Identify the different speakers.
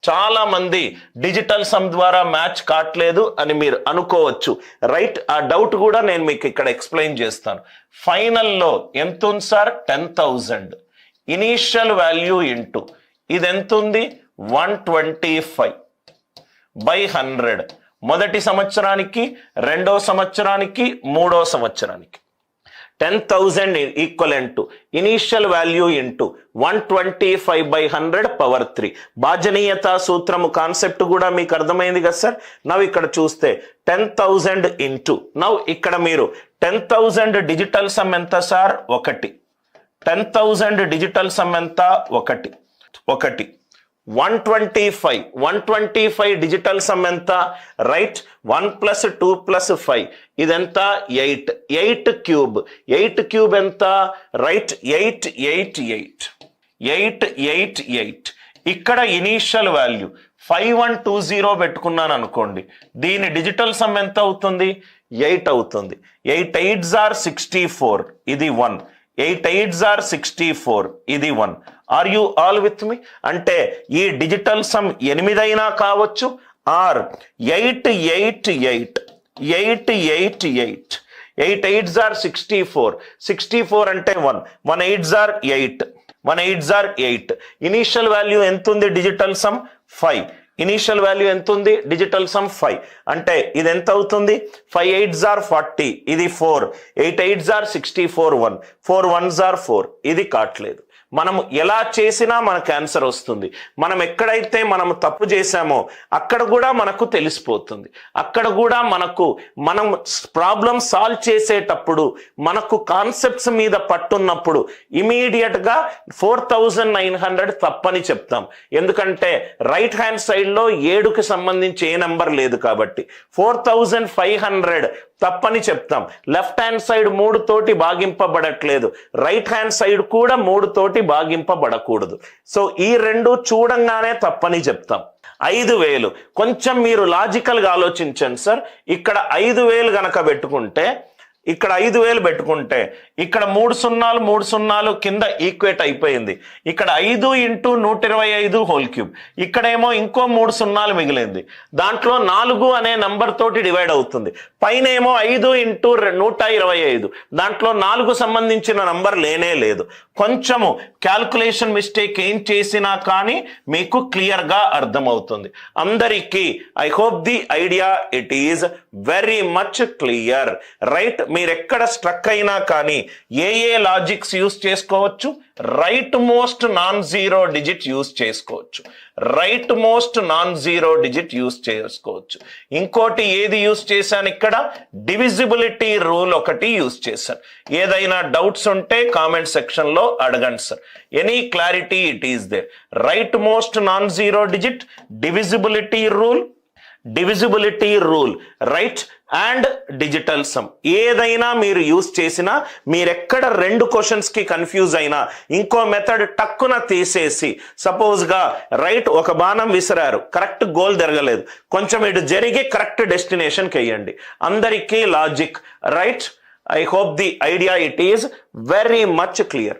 Speaker 1: చాలా మంది digital sum ద్వారా మ్యాచ్ కావట్లేదు అని మీరు అనుకోవచ్చు, రైట్? ఆ డౌట్ కూడా నేను మీకు ఇక్కడ ఎక్స్ప్లెయిన్ చేస్తాను. ఫైనల్లో ఎంత ఉంది సార్? 10,000. ఇనీషియల్ వాల్యూ ఇంటూ ఇది ఎంత ఉంది? 125/100. మొదటి సంవత్సరానికి, రెండో సంవత్సరానికి, మూడో సంవత్సరానికి 10,000 equivalent to initial value into 125/100 power 3. భాజనీయత సూత్రము కాన్సెప్ట్ కూడా మీకు అర్థమైంది కదా సార్? నవ్వు ఇక్కడ చూస్తే 10,000 ఇంటూ, నవ్వు ఇక్కడ మీరు 10,000 డిజిటల్ సమ్ ఎంత సార్? 1. 10,000 డిజిటల్ సమ్ ఎంత? 1. 125 డిజిటల్ సమ్ ఎంత? రైట్? 1 + 2 + 5 ఇదెంత? 8. 8 క్యూబ్. 8 క్యూబ్ ఎంత? రైట్? 888. ఇక్కడ ఇనీషియల్ వాల్యూ 5120 పెట్టుకున్నాను అనుకోండి, దీని డిజిటల్ సమ్ ఎంత అవుతుంది? 8 అవుతుంది. 8 8s are 64, ఇది 1. 8 8s are 64, ఇది 1. Are you all with me? అంటే ఈ డిజిటల్ సమ్ 8 అయినా కావచ్చు, ఆర్ 888. 8 8s are 64. 64 అంటే 1. 1 8s are 8. 1 8s are 8. Initial value ఎంత ఉంది? Digital sum 5. ఇనీషియల్ వాల్యూ ఎంత ఉంది? Digital sum 5. అంటే ఇది ఎంత అవుతుంది? 5 8s are 40, ఇది 4. 8 8s are 64, 1. 4 1s are 4, ఇది కావట్లేదు. మనం ఎలా చేసినా మనకు ఆన్సర్ వస్తుంది. మనం ఎక్కడైతే మనం తప్పు చేశామో అక్కడ కూడా మనకు తెలిసిపోతుంది. అక్కడ కూడా మనం ప్రాబ్లం సాల్వ్ చేసేటప్పుడు మనకు కాన్సెప్ట్స్ మీద పట్టున్నప్పుడు ఇమీడియట్గా 4,900 తప్పని చెప్తాం. ఎందుకంటే రైట్ హ్యాండ్ సైడ్లో 7కి సంబంధించి ఏ నెంబర్ లేదు కాబట్టి 4,500 తప్పని చెప్తాం. లెఫ్ట్ హ్యాండ్ సైడ్ 3 తోటి భాగింపబడట్లేదు, రైట్ హ్యాండ్ సైడ్ కూడా 3 తోటి భాగింపబడకూడదు. సో ఈ రెండు చూడంగానే తప్పని చెప్తాం. 5,000 కొంచెం మీరు లాజికల్గా ఆలోచించండి సార్. ఇక్కడ 5,000 గనక పెట్టుకుంటే, ఇక్కడ 5,000 పెట్టుకుంటే ఇక్కడ 3 0 కింద ఈక్వేట్ అయిపోయింది. ఇక్కడ 5 × 125 హోల్ క్యూబ్. ఇక్కడేమో ఇంకో 3 0 మిగిలింది. దాంట్లో 4 అనే నంబర్ తోటి డివైడ్ అవుతుంది. పైన ఏమో 5 × 125, దాంట్లో 4 సంబంధించిన నంబర్ లేనే లేదు. కొంచెము క్యాల్కులేషన్ మిస్టేక్ ఏం చేసినా కానీ మీకు క్లియర్గా అర్థమవుతుంది. అందరికీ I hope the idea it is very much clear, right? మీరు ఎక్కడ స్ట్రక్ అయినా కానీ ఏ లాజిక్స్ యూస్ చేసుకోవచ్చు? Right most non zero digit use చేసుకోవచ్చు. Right most non zero digit use చేసుకోవచ్చు. ఇంకోటి ఏది యూస్ చేశాను? ఇక్కడ డివిజిబిలిటీ రూల్ ఒకటి యూస్ చేశాను. ఏదైనా డౌట్స్ ఉంటే కామెంట్ సెక్షన్ లో అడగండి sir. Any clarity it is there. Right most non zero digit, divisibility rule, right? And digital sum. ఏదైనా మీరు యూస్ చేసినా, మీరెక్కడ 2 క్వశ్చన్స్ కి కన్ఫ్యూజ్ అయినా ఇంకో మెథడ్ టక్కున తీసేసి, సపోజ్ గా రైట్ ఒక బాణం విసిరారు, కరెక్ట్ గోల్ జరగలేదు, కొంచెం ఇటు జరిగి కరెక్ట్ డెస్టినేషన్కి వెయ్యండి. అందరికీ logic, right? I hope the idea it is very much clear.